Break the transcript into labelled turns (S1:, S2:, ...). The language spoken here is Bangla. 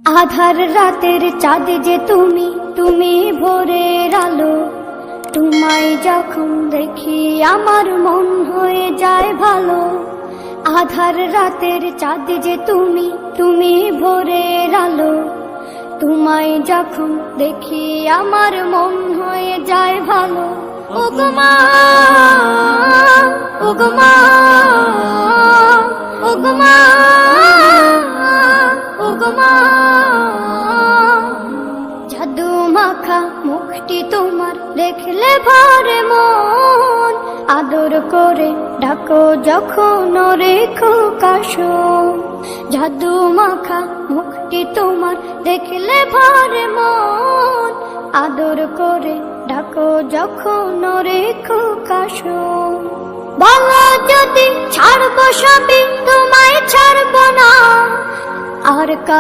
S1: আধার রাতের চাঁদ যে তুমি, তুমি ভোরের আলো। তোমায় যখন দেখি আমার মন হয়ে যায় ভালো। আধার রাতের চাঁদ যে তুমি, তুমি ভোরের আলো। তোমায় যখন দেখি আমার মন হয়ে যায় ভালো। ওগো মা, ওগো মা, ওগো মা, ওগো মা। জাদু মাখা মুখটি তোমার দেখলে ভরে মন। আদর করে ডাকো যখন রেখো কাশো। জাদু মাখা মুখটি তোমার দেখলে ভরে মন। আদর করে ডাকো যখন রেখো কাশো। বলো যদি ছাড়বো সবই, তোমায় ছাড়বো না আর।